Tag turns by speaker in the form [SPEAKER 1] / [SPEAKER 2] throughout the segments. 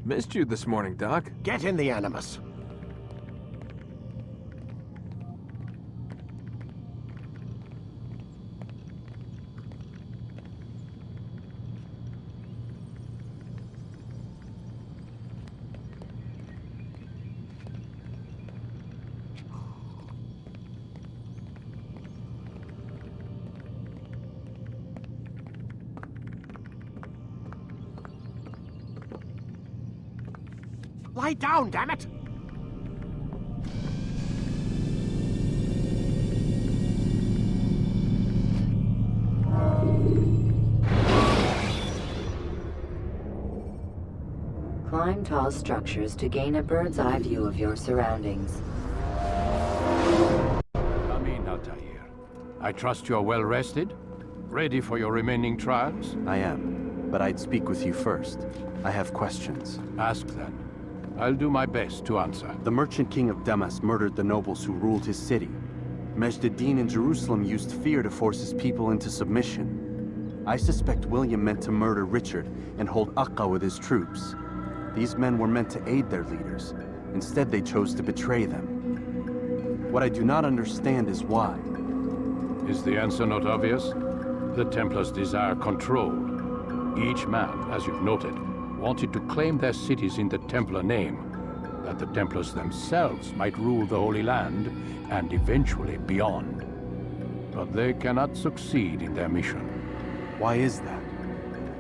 [SPEAKER 1] Missed you this morning, Doc.
[SPEAKER 2] Get in the Animus. Lie down, damn it!
[SPEAKER 3] Climb tall structures to gain a bird's eye view of your surroundings.
[SPEAKER 4] Amin, Altair. I trust you're well rested? Ready for your remaining trials?
[SPEAKER 5] I am, but I'd speak with you first. I have questions.
[SPEAKER 4] Ask then. I'll do my best to answer.
[SPEAKER 5] The merchant king of Damascus murdered the nobles who ruled his city. Majd-ad-Din in Jerusalem used fear to force his people into submission. I suspect William meant to murder Richard and hold Akka with his troops. These men were meant to aid their leaders. Instead, they chose to betray them. What I do not understand is why.
[SPEAKER 4] Is the answer not obvious? The Templars desire control. Each man, as you've noted, wanted to claim their cities in the Templar name, that the Templars themselves might rule the Holy Land, and eventually beyond. But they cannot succeed in their mission.
[SPEAKER 5] Why is that?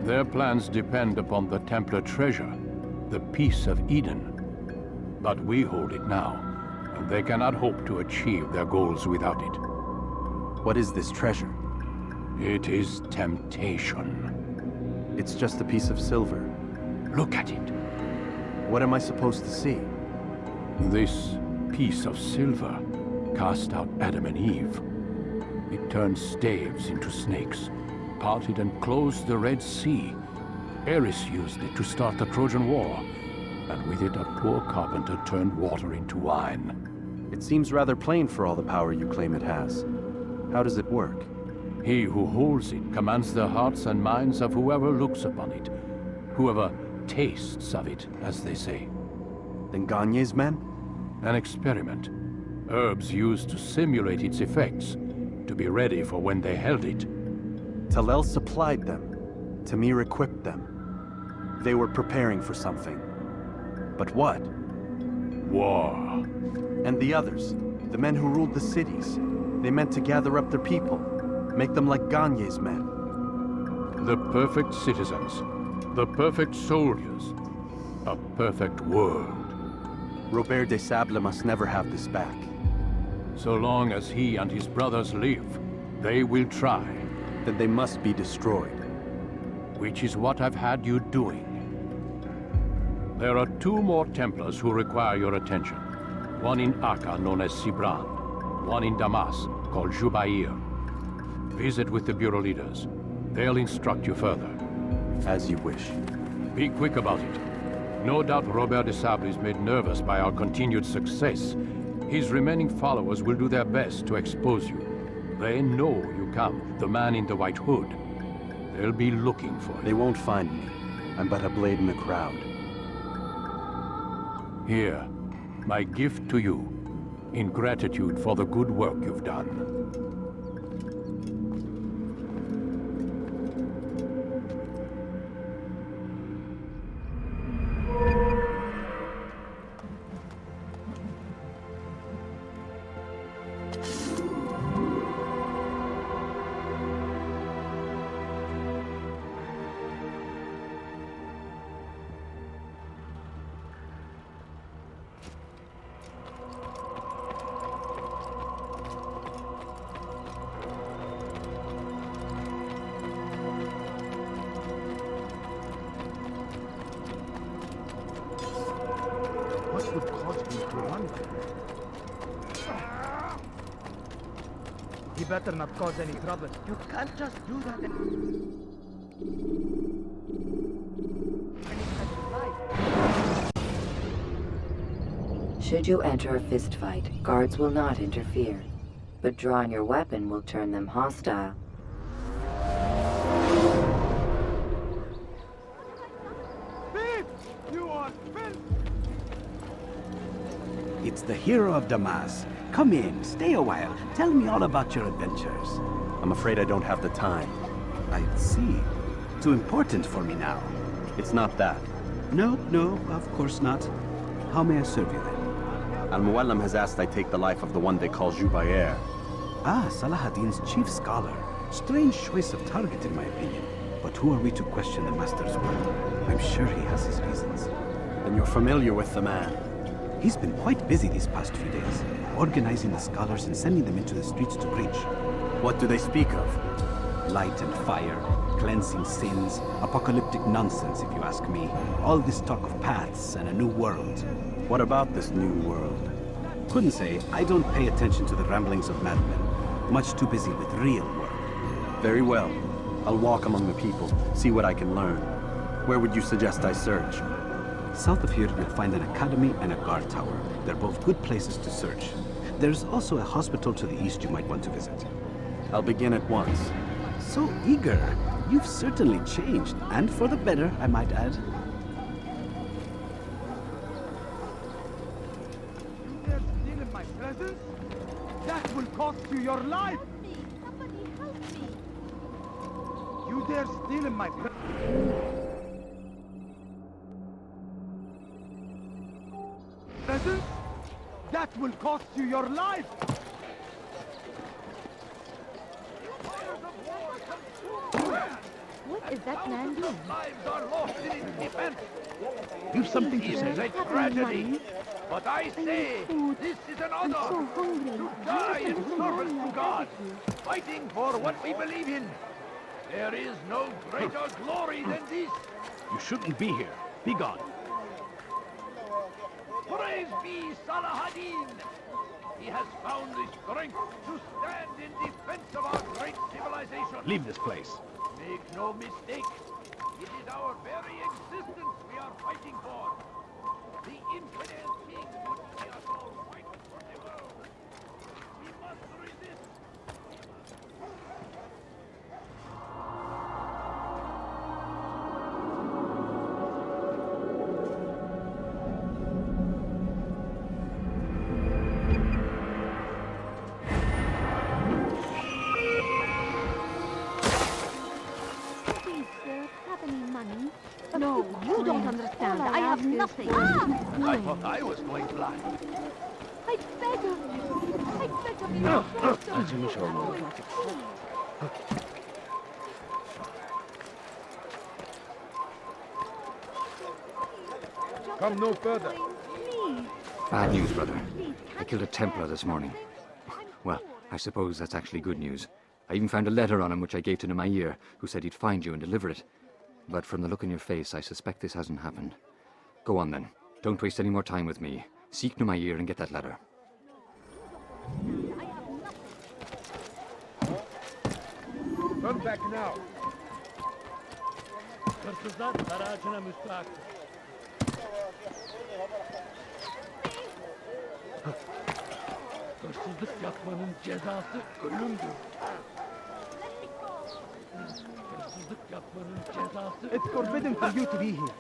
[SPEAKER 4] Their plans depend upon the Templar treasure, the Peace of Eden. But we hold it now, and they cannot hope to achieve their goals without it.
[SPEAKER 5] What is this treasure?
[SPEAKER 4] It is temptation.
[SPEAKER 5] It's just a piece of silver.
[SPEAKER 4] Look at it.
[SPEAKER 5] What am I supposed to see?
[SPEAKER 4] This piece of silver cast out Adam and Eve. It turned staves into snakes, parted and closed the Red Sea. Eris used it to start the Trojan War, and with it a poor carpenter turned water into wine.
[SPEAKER 5] It seems rather plain for all the power you claim it has. How does it work?
[SPEAKER 4] He who holds it commands the hearts and minds of whoever looks upon it, whoever tastes of it, as they say.
[SPEAKER 5] Then Gagne's men?
[SPEAKER 4] An experiment. Herbs used to simulate its effects, to be ready for when they held it.
[SPEAKER 5] Talel supplied them. Tamir equipped them. They were preparing for something. But what?
[SPEAKER 4] War.
[SPEAKER 5] And the others, the men who ruled the cities, they meant to gather up their people, make them like Gagne's men.
[SPEAKER 4] The perfect citizens, the perfect soldiers, a perfect world.
[SPEAKER 5] Robert de Sable must never have this back.
[SPEAKER 4] So long as he and his brothers live, they will try.
[SPEAKER 5] Then they must be destroyed.
[SPEAKER 4] Which is what I've had you doing. There are 2 more Templars who require your attention. One in Akka, known as Sibran. One in Damas, called Jubair. Visit with the Bureau leaders. They'll instruct you further.
[SPEAKER 5] As you wish.
[SPEAKER 4] Be quick about it. No doubt Robert de Sable is made nervous by our continued success. His remaining followers will do their best to expose you. They know you come, the man in the white hood. They'll be looking for you.
[SPEAKER 5] They won't find me. I'm but a blade in the crowd.
[SPEAKER 4] Here, my gift to you, in gratitude for the good work you've done.
[SPEAKER 2] What would cause me to run?
[SPEAKER 6] He better not cause any trouble.
[SPEAKER 2] You can't just do that.
[SPEAKER 3] Should you enter a fistfight, guards will not interfere, but drawing your weapon will turn them hostile.
[SPEAKER 6] Thief! You are
[SPEAKER 1] it's the hero of Damascus. Come in, stay a while. Tell me all about your adventures.
[SPEAKER 5] I'm afraid I don't have the time.
[SPEAKER 1] I see. Too important for me now.
[SPEAKER 5] It's not that.
[SPEAKER 1] No, of course not. How may I serve you then?
[SPEAKER 5] Al-Muallim has asked I take the life of the one they call Jubayr.
[SPEAKER 1] Ah, Salahuddin's chief scholar. Strange choice of target, in my opinion. But who are we to question the Master's word? I'm sure he has his reasons.
[SPEAKER 5] Then you're familiar with the man.
[SPEAKER 1] He's been quite busy these past few days, organizing the scholars and sending them into the streets to preach.
[SPEAKER 5] What do they speak of?
[SPEAKER 1] Light and fire, cleansing sins, apocalyptic nonsense, if you ask me. All this talk of paths and a new world.
[SPEAKER 5] What about this new world?
[SPEAKER 1] Couldn't say. I don't pay attention to the ramblings of madmen. Much too busy with real work.
[SPEAKER 5] Very well. I'll walk among the people, see what I can learn. Where would you suggest I search?
[SPEAKER 1] South of here, you'll find an academy and a guard tower. They're both good places to search. There's also a hospital to the east you might want to visit.
[SPEAKER 5] I'll begin at once.
[SPEAKER 1] So eager. You've certainly changed, and for the better, I might add.
[SPEAKER 2] You dare steal in my presence? That will cost you your life!
[SPEAKER 6] Somebody help me!
[SPEAKER 2] You dare steal in my presence? That will cost you your life!
[SPEAKER 6] What is that man doing?
[SPEAKER 2] Lives are lost in its defense!
[SPEAKER 1] You've something to say.
[SPEAKER 2] It is a tragedy! But I say, this is an honor!
[SPEAKER 6] So hungry.
[SPEAKER 2] To die in service to God, fighting for what we believe in. There is no greater glory than this.
[SPEAKER 1] You shouldn't be here. Be gone.
[SPEAKER 2] Praise be Salahuddin! He has found the strength to stand in defense of our great civilization.
[SPEAKER 1] Leave this place.
[SPEAKER 2] Make no mistake, it is our very existence we are fighting for. The infidel king would see us all fight forever. We must resist.
[SPEAKER 6] Please, sir, have any money? No, you don't understand. I have nothing.
[SPEAKER 2] I thought I was going blind.
[SPEAKER 6] I beg of you. I beg of you.
[SPEAKER 2] Come no further.
[SPEAKER 6] Please.
[SPEAKER 7] Bad news, brother. I killed a Templar this morning. Well, I suppose that's actually good news. I even found a letter on him which I gave to Namair, who said he'd find you and deliver it. But from the look in your face, I suspect this hasn't happened. Go on then. Don't waste any more time with me. Seek Namair and get that letter.
[SPEAKER 2] Come back now.
[SPEAKER 8] Hırsızlık yapmanın cezası ölümdür. Hırsızlık yapmanın cezası...
[SPEAKER 2] It's forbidden for you to be here.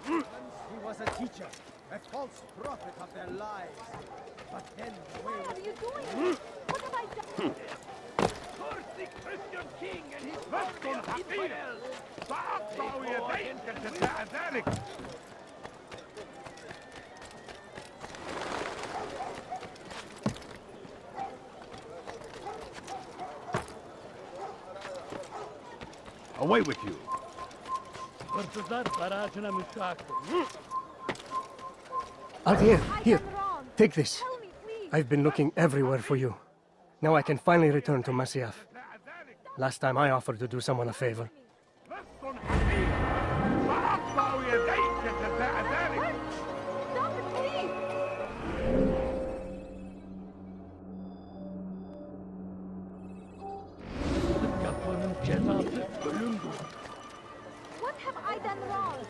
[SPEAKER 9] He was a teacher, a false prophet of their lies. But then the way
[SPEAKER 6] What are you doing? What have I done?
[SPEAKER 2] Curse the Christian king and his murderous infidels! سأقطع يديك جزاء ذلك!
[SPEAKER 1] Away with you.
[SPEAKER 8] Hırsızlar barajına müstahaktır.
[SPEAKER 10] Altair, here,
[SPEAKER 6] I'm wrong.
[SPEAKER 10] take this.
[SPEAKER 6] Tell me, please.
[SPEAKER 10] I've been looking everywhere for you. Now I can finally return to Masyaf. Last time I offered to do someone a favor.
[SPEAKER 2] سأقطع يديك جزاء ذلك!
[SPEAKER 6] Stop it, please.
[SPEAKER 8] Hırsızlık yapmanın cezası ölümdür.
[SPEAKER 6] What have I done wrong?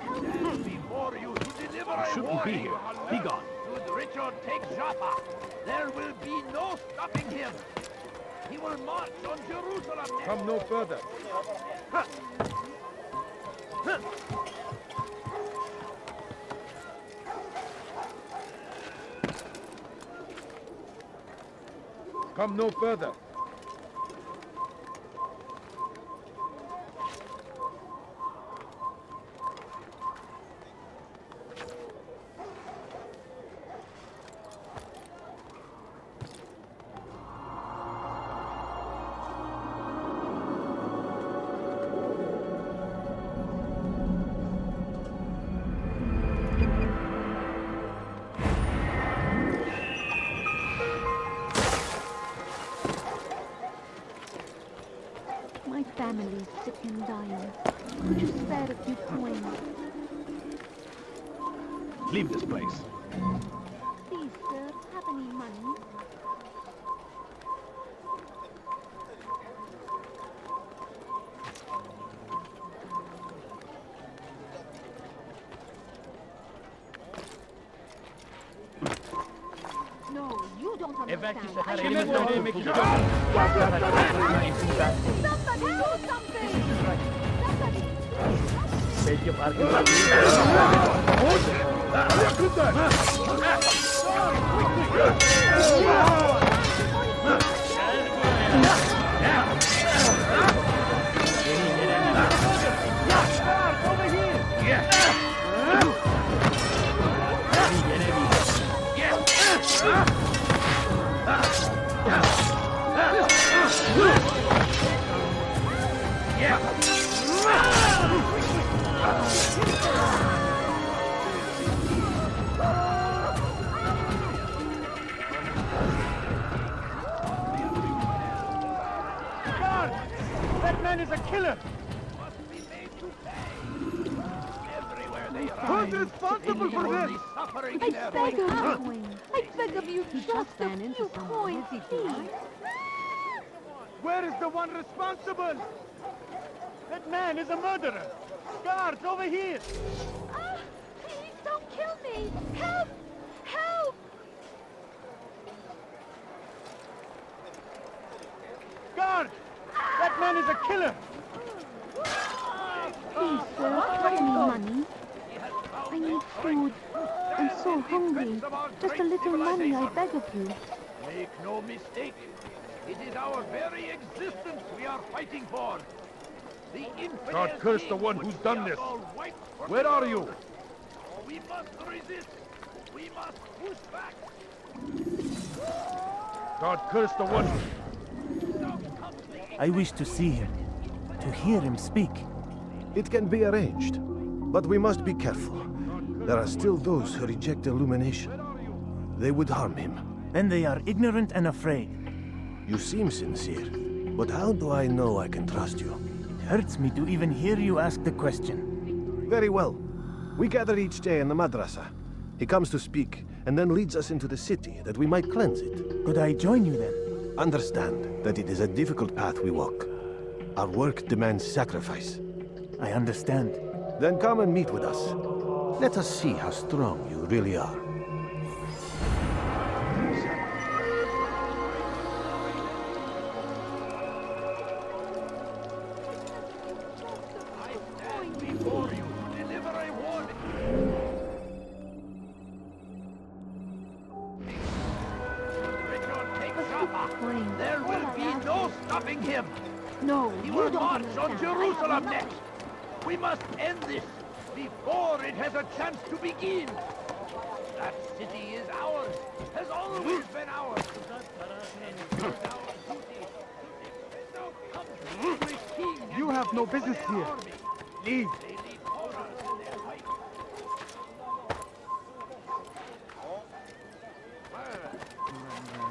[SPEAKER 6] Help me.
[SPEAKER 2] Stand before you to deliver a
[SPEAKER 1] Shouldn't be
[SPEAKER 2] warning.
[SPEAKER 1] here. Be gone.
[SPEAKER 2] Should Richard take Jaffa, there will be no stopping him. He will march on Jerusalem next.
[SPEAKER 9] Come no further. Come no further.
[SPEAKER 6] My family's sick and dying. Could you spare a few coins?
[SPEAKER 1] Leave this place.
[SPEAKER 6] Please, sir, have any money? No, you don't understand.
[SPEAKER 8] Somebody
[SPEAKER 6] do something! Somebody!
[SPEAKER 8] Belki farkında
[SPEAKER 9] That man is a killer! Who's responsible for this?
[SPEAKER 6] I beg of you, I beg of you, just a few coins, please.
[SPEAKER 9] Where is the one responsible? That man is a murderer! Guards, over here!
[SPEAKER 6] Ah, please don't kill me! Help! Help!
[SPEAKER 9] Guards! That man is a killer!
[SPEAKER 6] Please, sir, have any money? I need food. I'm so hungry. Just a little money, I beg of you.
[SPEAKER 2] Make no mistake. It is our very existence we are fighting for. The infidel
[SPEAKER 9] God curse the
[SPEAKER 2] king
[SPEAKER 9] one
[SPEAKER 2] would
[SPEAKER 9] who's
[SPEAKER 2] see
[SPEAKER 9] done
[SPEAKER 2] us
[SPEAKER 9] this.
[SPEAKER 2] all wiped from
[SPEAKER 9] Where
[SPEAKER 2] the
[SPEAKER 9] are
[SPEAKER 2] world.
[SPEAKER 9] you?
[SPEAKER 2] We must resist. We must push back.
[SPEAKER 9] God curse the one.
[SPEAKER 11] I wish to see him, to hear him speak.
[SPEAKER 12] It can be arranged, but we must be careful. There are still those who reject illumination. They would harm him.
[SPEAKER 11] Then they are ignorant and afraid.
[SPEAKER 12] You seem sincere, but how do I know I can trust you?
[SPEAKER 11] It hurts me to even hear you ask the question.
[SPEAKER 12] Very well. We gather each day in the madrasa. He comes to speak, and then leads us into the city, that we might cleanse it.
[SPEAKER 11] Could I join you then?
[SPEAKER 12] Understand that it is a difficult path we walk. Our work demands sacrifice.
[SPEAKER 11] I understand.
[SPEAKER 12] Then come and meet with us. Let us see how strong you really are.
[SPEAKER 2] I stand before you to deliver a warning. Richard, take Jaffa. There will be no stopping him.
[SPEAKER 6] No,
[SPEAKER 2] He
[SPEAKER 6] you
[SPEAKER 2] will
[SPEAKER 6] don't
[SPEAKER 2] march
[SPEAKER 6] understand.
[SPEAKER 2] on Jerusalem next. We must end this before it has a chance to begin. That city is ours, has always been ours. And it is our duty to defend our country to a king.
[SPEAKER 9] You have no business here. Leave.
[SPEAKER 2] They lead orders in their fight.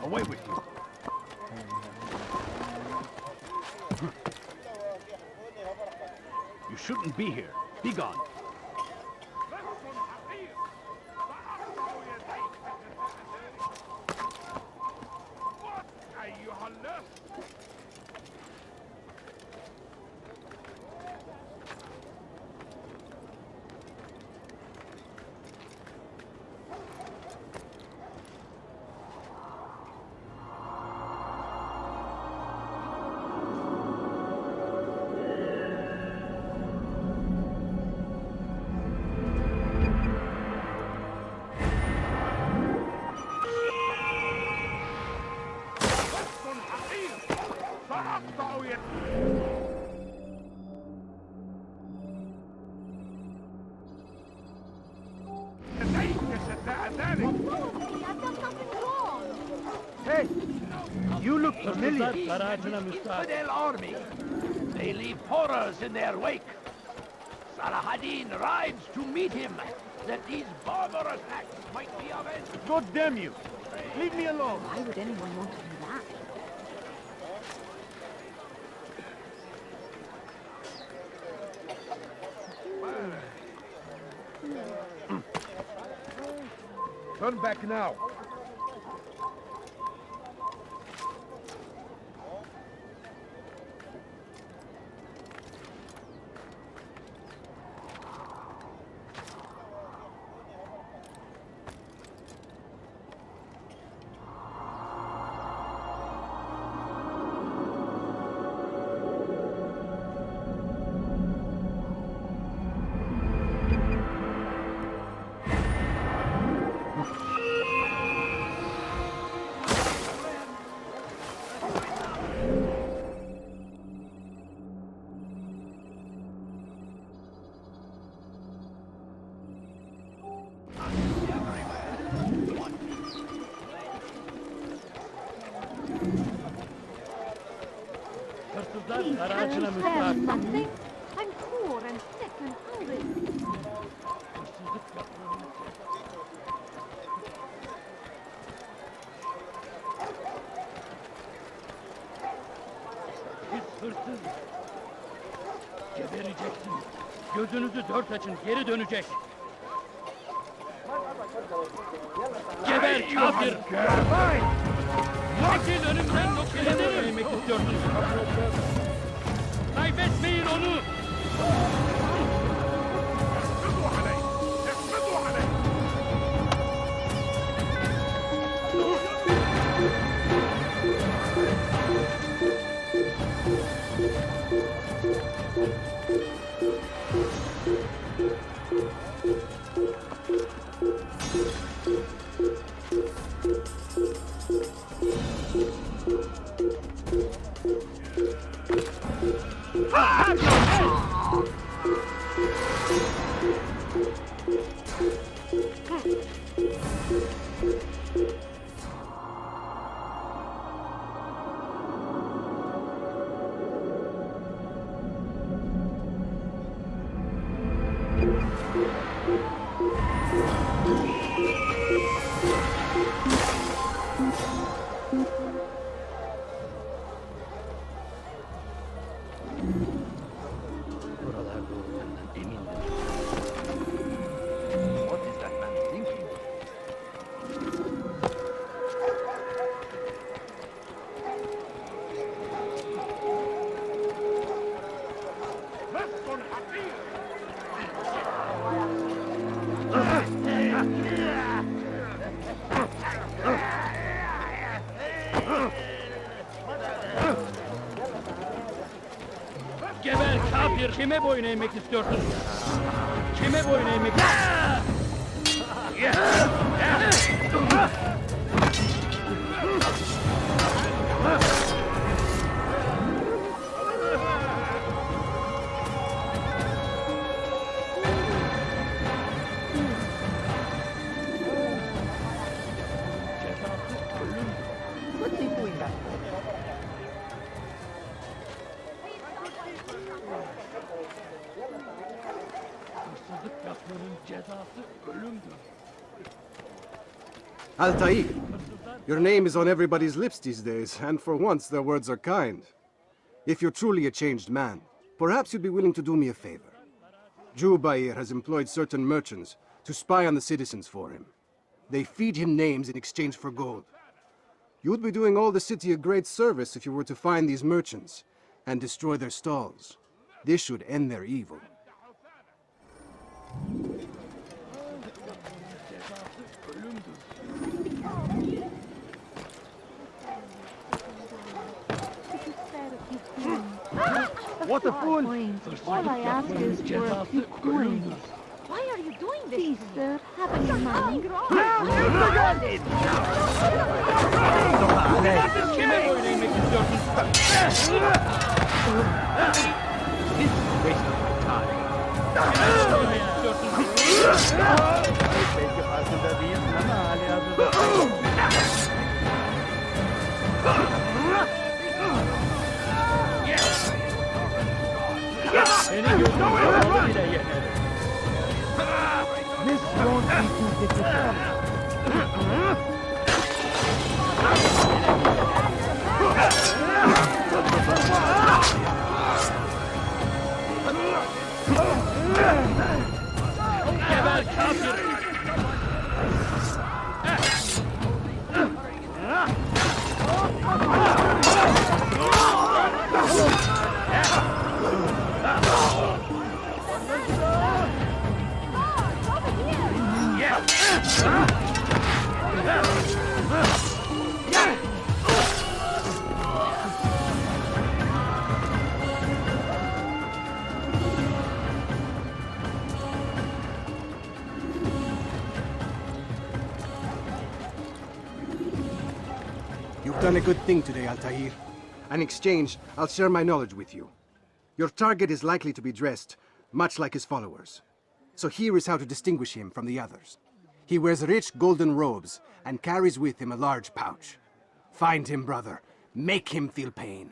[SPEAKER 1] Away with you. You shouldn't be here. Be gone.
[SPEAKER 9] Hey! You look familiar.
[SPEAKER 2] The infidel army. They leave horrors in their wake. Salah-ad-Din rides to meet him, that these barbarous acts might be avenged.
[SPEAKER 9] God damn you! Leave me alone!
[SPEAKER 6] Why would anyone want to do that?
[SPEAKER 2] Turn back now.
[SPEAKER 6] Please, can you spare me something? I'm poor and sick and hungry.
[SPEAKER 8] Siz hırsız. Gebereceksin. Gözünüzü dört açın, geri dönecek. Geber kafir! Çekil önümden, noktalarını yemek istiyorsunuz. Kaybetmeyin onu! Buralarda olduğundan emindim.
[SPEAKER 2] What is that man thinking?
[SPEAKER 8] Geber kafir! Kime boyun eğmek istiyorsun? Kime boyun eğmek istiyorsun?
[SPEAKER 6] What's he doing that?
[SPEAKER 8] Hırsızlık yapmanın cezası ölümdür.
[SPEAKER 12] Altair, your name is on everybody's lips these days, and for once their words are kind. If you're truly a changed man, perhaps you'd be willing to do me a favor. Jubair has employed certain merchants to spy on the citizens for him. They feed him names in exchange for gold. You'd be doing all the city a great service if you were to find these merchants and destroy their stalls. This should end their evil.
[SPEAKER 9] What a fool!
[SPEAKER 6] All I ask is for a few coins. Why are you doing this? Please, sir, have any money?
[SPEAKER 8] Kime boyun eğmek istiyorsun?
[SPEAKER 9] This is a waste of my time.
[SPEAKER 8] Kime boyun eğmek istiyorsun?
[SPEAKER 9] Belki farkında değilsin ama hali hazırda.
[SPEAKER 8] Seni gözüm kapalı bile yenerim.
[SPEAKER 11] This won't be too difficult.
[SPEAKER 8] Geber kafir!
[SPEAKER 12] You've done a good thing today, Altair. In exchange, I'll share my knowledge with you. Your target is likely to be dressed much like his followers. So here is how to distinguish him from the others. He wears rich golden robes and carries with him a large pouch. Find him, brother. Make him feel pain.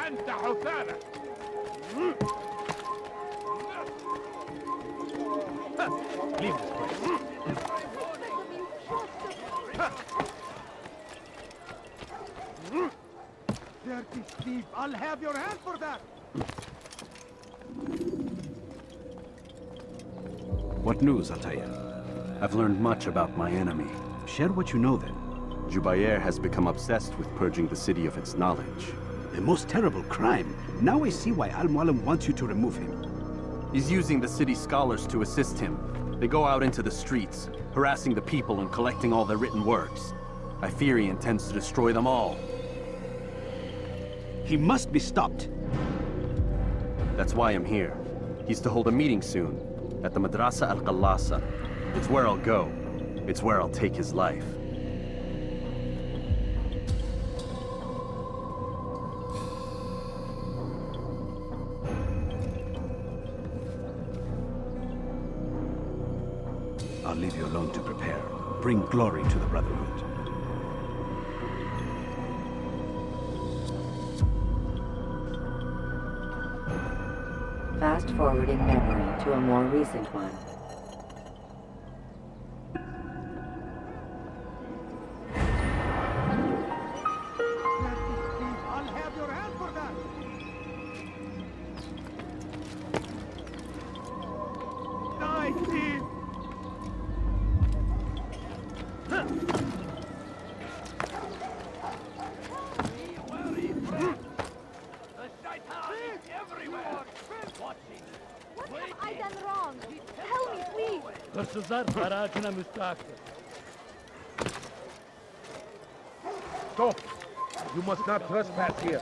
[SPEAKER 2] أنت حثالة.
[SPEAKER 8] Leave this place.
[SPEAKER 9] Dirty thief, I'll have your hand for that!
[SPEAKER 1] What news, Altair?
[SPEAKER 5] I've learned much about my enemy.
[SPEAKER 1] Share what you know then.
[SPEAKER 5] Jubair has become obsessed with purging the city of its knowledge.
[SPEAKER 1] The most terrible crime. Now I see why Al-Mualim wants you to remove him.
[SPEAKER 5] He's using the city scholars to assist him. They go out into the streets, harassing the people and collecting all their written works. I fear he intends to destroy them all.
[SPEAKER 1] He must be stopped.
[SPEAKER 5] That's why I'm here. He's to hold a meeting soon, at the Madrasa al-Qallasa. It's where I'll go. It's where I'll take his life.
[SPEAKER 1] I'll leave you alone to prepare. Bring glory to the Brotherhood.
[SPEAKER 3] Fast-forwarding memory to a more recent one.
[SPEAKER 9] I'll have your hand for that! Die, thief!
[SPEAKER 6] What have I done wrong? Tell me, please!
[SPEAKER 8] Hırsızlar haracına müstahaktır.
[SPEAKER 2] Stop! You must not trespass here.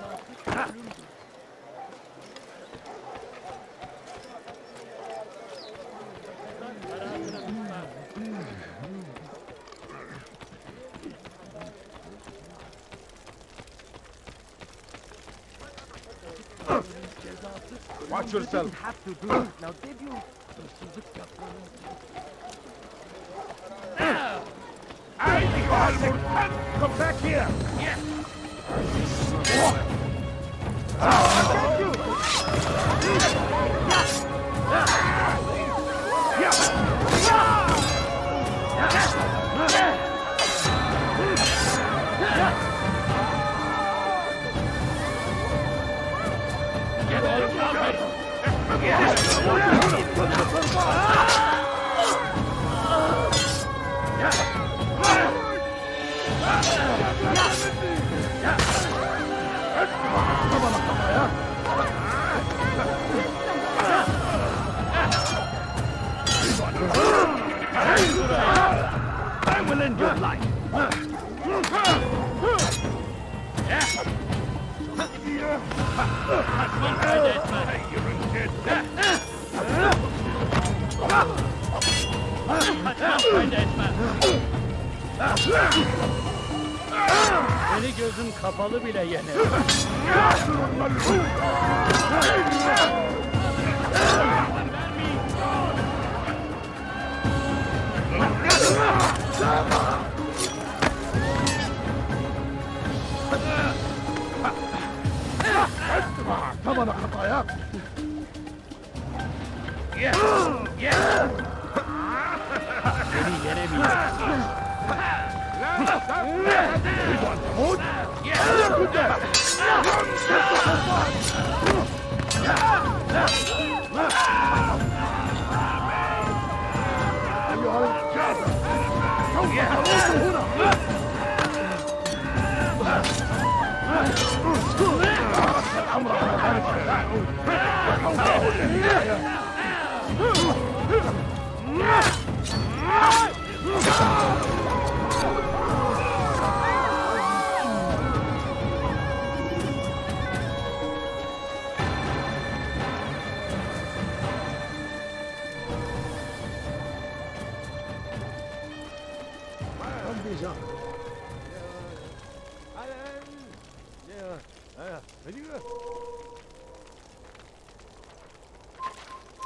[SPEAKER 2] Watch yourself.
[SPEAKER 11] Have to do it. Now, did you?
[SPEAKER 2] Come back here!
[SPEAKER 8] I will end your life. Beni gözün kapalı bile yener.
[SPEAKER 2] Tamana kafaya.
[SPEAKER 8] Seni yenemeyeceğim.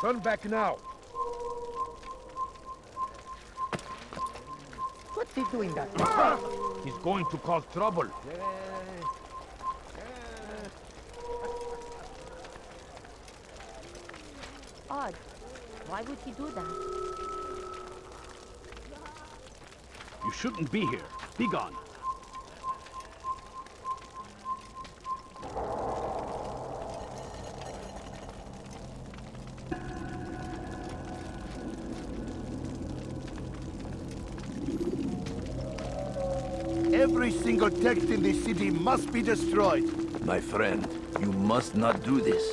[SPEAKER 2] Turn back now.
[SPEAKER 11] What's he doing that?
[SPEAKER 2] He's going to cause trouble.
[SPEAKER 6] Odd. Why would he do that?
[SPEAKER 1] You shouldn't be here. Be gone.
[SPEAKER 2] Every single text in this city must be destroyed.
[SPEAKER 13] My friend, you must not do this.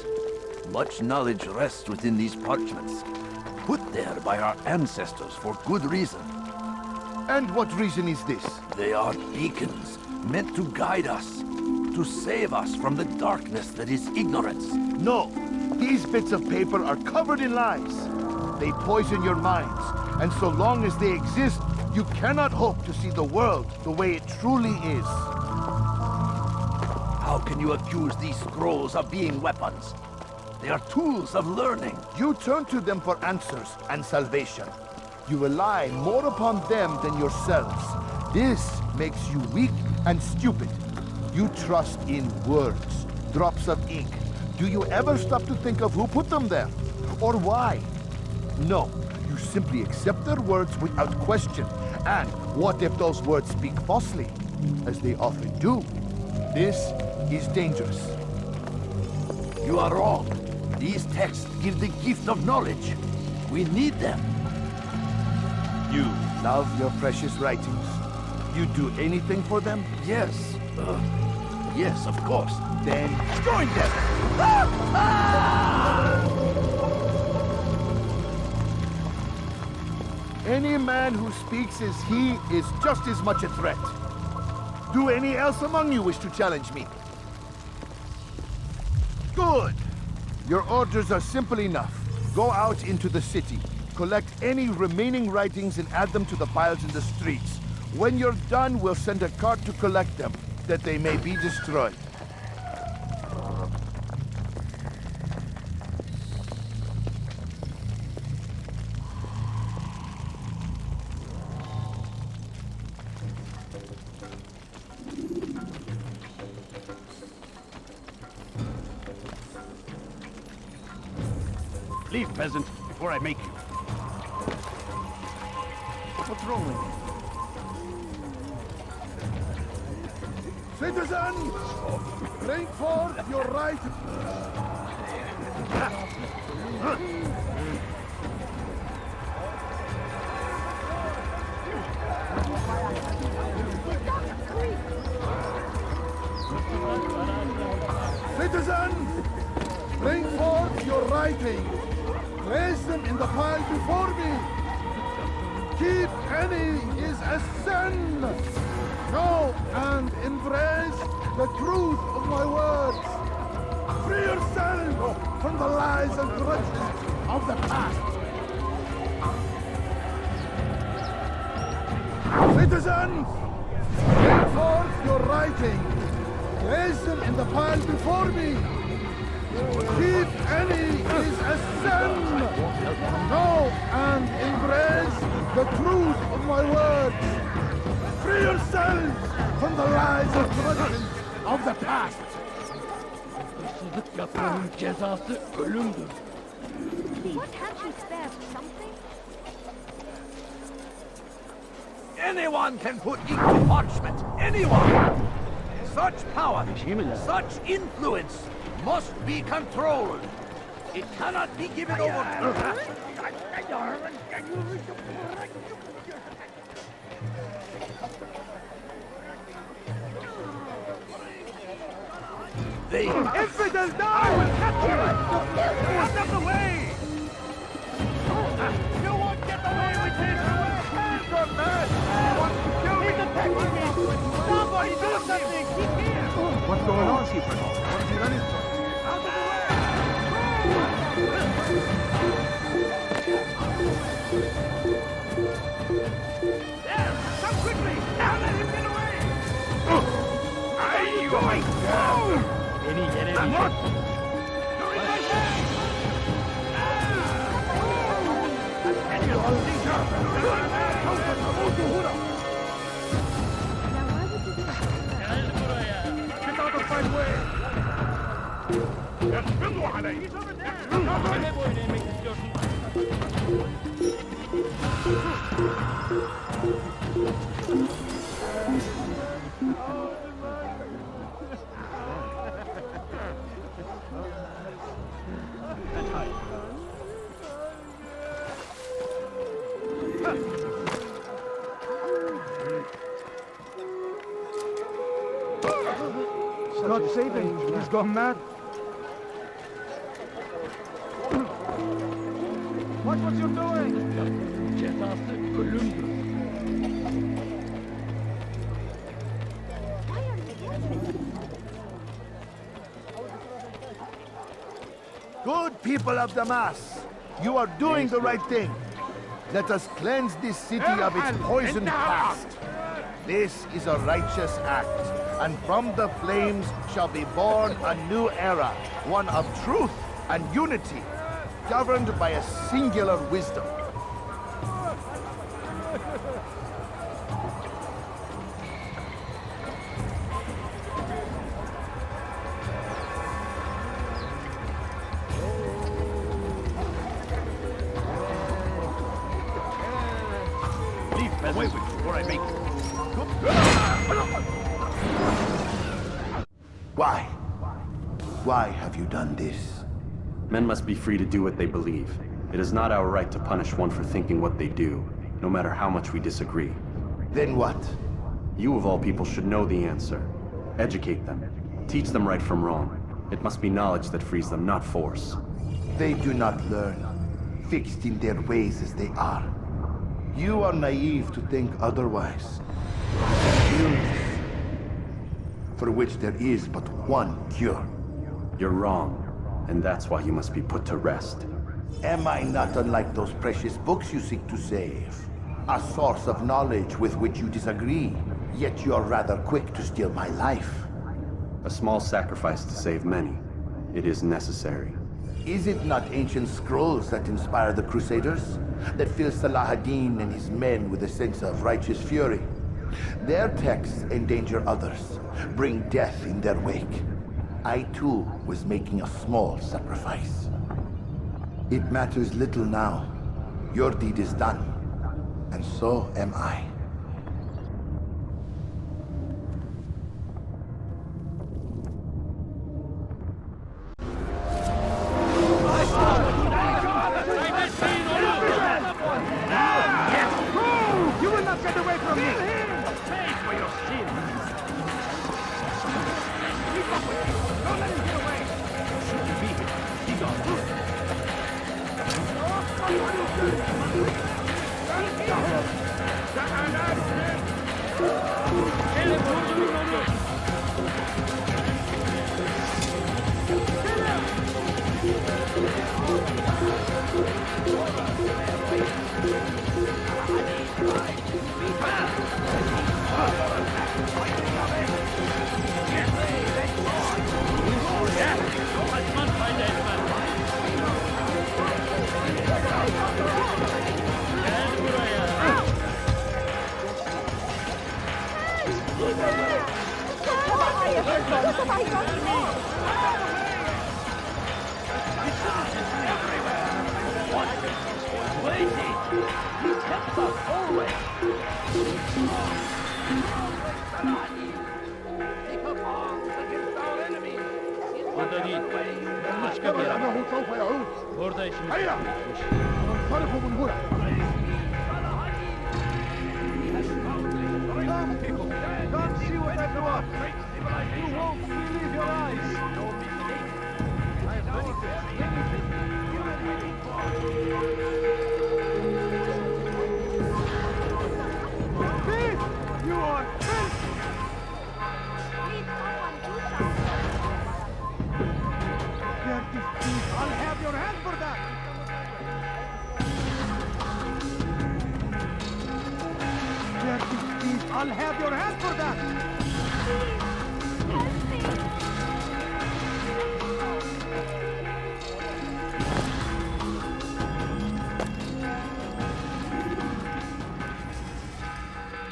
[SPEAKER 13] Much knowledge rests within these parchments, put there by our ancestors for good reason.
[SPEAKER 2] And what reason is this?
[SPEAKER 13] They are beacons, meant to guide us, to save us from the darkness that is ignorance.
[SPEAKER 2] No, these bits of paper are covered in lies. They poison your minds, and so long as they exist, you cannot hope to see the world the way it truly is.
[SPEAKER 13] How can you accuse these scrolls of being weapons? They are tools of learning.
[SPEAKER 2] You turn to them for answers and salvation. You rely more upon them than yourselves. This makes you weak and stupid. You trust in words, drops of ink. Do you ever stop to think of who put them there? Or why? No, you simply accept their words without question. And what if those words speak falsely? As they often do. This is dangerous.
[SPEAKER 13] You are wrong. These texts give the gift of knowledge. We need them.
[SPEAKER 2] You love your precious writings. You do anything for them?
[SPEAKER 13] Yes. Yes, of course.
[SPEAKER 2] Then join them! Any man who speaks as he is just as much a threat. Do any else among you wish to challenge me? Good! Your orders are simple enough. Go out into the city, collect any remaining writings and add them to the piles in the streets. When you're done, we'll send a cart to collect them, that they may be destroyed.
[SPEAKER 1] Leave, peasant, before I make you.
[SPEAKER 11] What's wrong with you?
[SPEAKER 2] Citizens, bring forth your right. Citizens, bring forth your writings. Place them in the pile before me. Keep any is a sin. Know and embrace the truth of my words. Free yourself from the lies and grudges of the past. Citizens, bring
[SPEAKER 9] forth your writing. Place them in the pile before me. If any is a sin, know and embrace the truth of my words. Free yourselves from the lies and traditions of the past.
[SPEAKER 8] Hırsızlık yapanın cezası ölümdür.
[SPEAKER 6] What had she stabbed? Something?
[SPEAKER 13] Anyone can put ink to parchment. Anyone! Such power, such influence must be controlled. It cannot be given over to... They...
[SPEAKER 9] Infidels, die!
[SPEAKER 13] I will catch you! Out of the way!
[SPEAKER 8] You won't get away with it!
[SPEAKER 9] He's gone mad! He wants to kill me!
[SPEAKER 8] He's attacking me! Somebody do something! He's here!
[SPEAKER 12] What's going on, Shepherd? What is he running from?
[SPEAKER 13] Out of the way! There! Come quickly! Now let him get away!
[SPEAKER 8] Beni yere
[SPEAKER 13] What?
[SPEAKER 8] bir...
[SPEAKER 13] You're in my way!
[SPEAKER 8] Gel buraya!
[SPEAKER 9] Get out of my way!
[SPEAKER 8] Kime boyun eğmek istiyorsun?
[SPEAKER 9] God save him! He's gone mad! Watch what you're doing!
[SPEAKER 8] Cezası ölümdür.
[SPEAKER 14] Good people of Damascus, you are doing the right thing. Let us cleanse this city of its poisoned past. This is a righteous act, and from the flames shall be born a new era, one of truth and unity, governed by a singular wisdom.
[SPEAKER 13] Leave away with you, or I make...
[SPEAKER 14] Why? Why have you done this?
[SPEAKER 5] Men must be free to do what they believe. It is not our right to punish one for thinking what they do, no matter how much we disagree.
[SPEAKER 14] Then what?
[SPEAKER 5] You of all people should know the answer. Educate them. Teach them right from wrong. It must be knowledge that frees them, not force.
[SPEAKER 14] They do not learn, fixed in their ways as they are. You are naive to think otherwise. Illness, for which there is but one cure.
[SPEAKER 5] You're wrong, and that's why you must be put to rest.
[SPEAKER 14] Am I not unlike those precious books you seek to save? A source of knowledge with which you disagree, yet you are rather quick to steal my life.
[SPEAKER 5] A small sacrifice to save many. It is necessary.
[SPEAKER 14] Is it not ancient scrolls that inspire the Crusaders? That fill Salah ad-Din and his men with a sense of righteous fury? Their texts endanger others, bring death in their wake. I too was making a small sacrifice. It matters little now. Your deed is done, and so am I.
[SPEAKER 9] You will not get away from me!
[SPEAKER 8] Pay for your sins!
[SPEAKER 2] Don't let him get away! Shouldn't be here. He's on foot.
[SPEAKER 8] Hey, Burada değil. Başka bir yer. Orada işimiz
[SPEAKER 9] هيا انصرفوا من هنا. Come see what I've brought. You won't believe your eyes. I have brought anything you were waiting for. Thief! You are thief! Dirty thief! I'll have your hand for that! Dirty thief! I'll have your hand for that!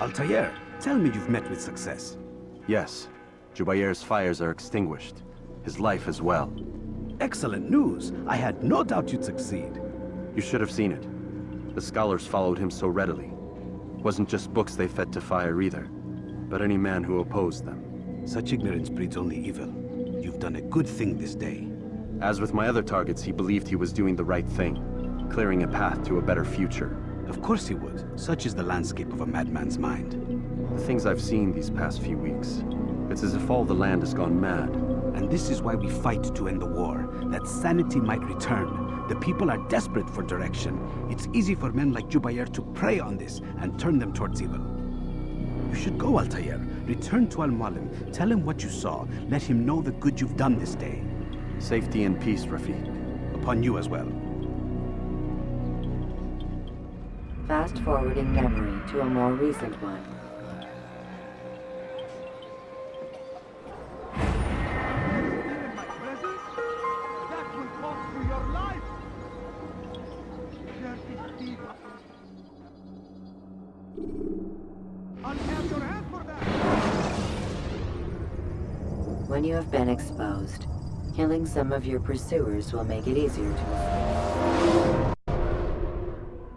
[SPEAKER 1] Altair, tell me you've met with success.
[SPEAKER 5] Yes. Jubayr's fires are extinguished. His life as well.
[SPEAKER 1] Excellent news. I had no doubt you'd succeed.
[SPEAKER 5] You should have seen it. The scholars followed him so readily. Wasn't just books they fed to fire either, but any man who opposed them.
[SPEAKER 1] Such ignorance breeds only evil. You've done a good thing this day.
[SPEAKER 5] As with my other targets, he believed he was doing the right thing, clearing a path to a better future.
[SPEAKER 1] Of course he would. Such is the landscape of a madman's mind.
[SPEAKER 5] The things I've seen these past few weeks, it's as if all the land has gone mad.
[SPEAKER 1] And this is why we fight to end the war, that sanity might return. The people are desperate for direction. It's easy for men like Jubayr to prey on this and turn them towards evil. You should go, Altair. Return to Al-Malim. Tell him what you saw. Let him know the good you've done this day.
[SPEAKER 5] Safety and peace, Rafiq.
[SPEAKER 1] Upon you as well.
[SPEAKER 3] Fast-forwarding memory to a more recent one. When you have been exposed, killing some of your pursuers will make it easier to escape.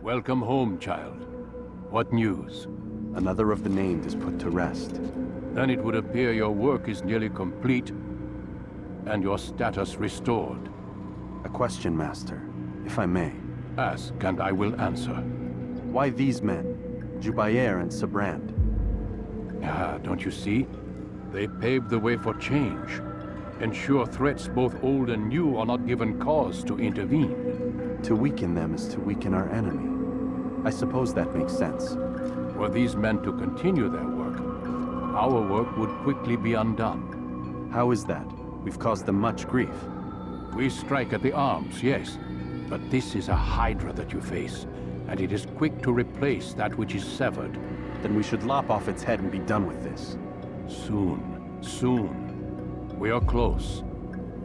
[SPEAKER 4] Welcome home, child. What news?
[SPEAKER 5] Another of the named is put to rest.
[SPEAKER 4] Then it would appear your work is nearly complete and your status restored.
[SPEAKER 5] A question, Master, if I may.
[SPEAKER 4] Ask, and I will answer.
[SPEAKER 5] Why these men, Jubayr and Sabrand?
[SPEAKER 4] Ah, don't you see? They paved the way for change. Ensure threats both old and new are not given cause to intervene.
[SPEAKER 5] To weaken them is to weaken our enemy. I suppose that makes sense.
[SPEAKER 4] Were these men to continue their work, our work would quickly be undone.
[SPEAKER 5] How is that? We've caused them much grief.
[SPEAKER 4] We strike at the arms, yes. But this is a hydra that you face, and it is quick to replace that which is severed.
[SPEAKER 5] Then we should lop off its head and be done with this.
[SPEAKER 4] Soon, soon. We are close.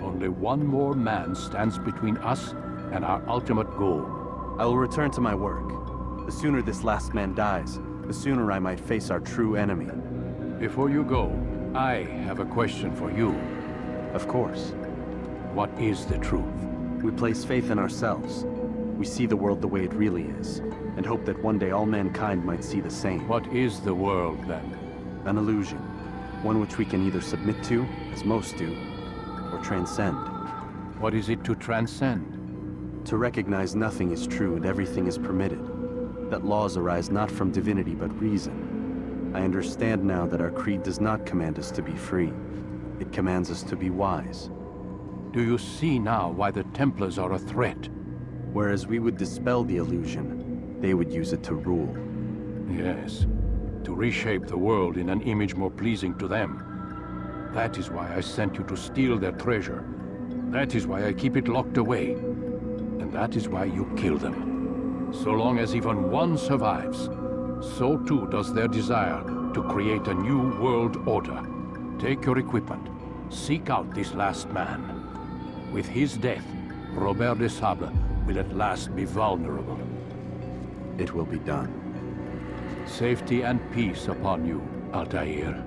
[SPEAKER 4] Only one more man stands between us and our ultimate goal.
[SPEAKER 5] I will return to my work. The sooner this last man dies, the sooner I might face our true enemy.
[SPEAKER 4] Before you go, I have a question for you.
[SPEAKER 5] Of course.
[SPEAKER 4] What is the truth?
[SPEAKER 5] We place faith in ourselves. We see the world the way it really is, and hope that one day all mankind might see the same.
[SPEAKER 4] What is the world, then?
[SPEAKER 5] An illusion. One which we can either submit to, as most do, or transcend.
[SPEAKER 4] What is it to transcend?
[SPEAKER 5] To recognize nothing is true and everything is permitted. That laws arise not from divinity but reason. I understand now that our creed does not command us to be free. It commands us to be wise.
[SPEAKER 4] Do you see now why the Templars are a threat?
[SPEAKER 5] Whereas we would dispel the illusion, they would use it to rule.
[SPEAKER 4] Yes. To reshape the world in an image more pleasing to them. That is why I sent you to steal their treasure. That is why I keep it locked away. And that is why you kill them. So long as even one survives, so too does their desire to create a new world order. Take your equipment. Seek out this last man. With his death, Robert de Sable will at last be vulnerable.
[SPEAKER 5] It will be done.
[SPEAKER 4] Safety and peace upon you, Altair.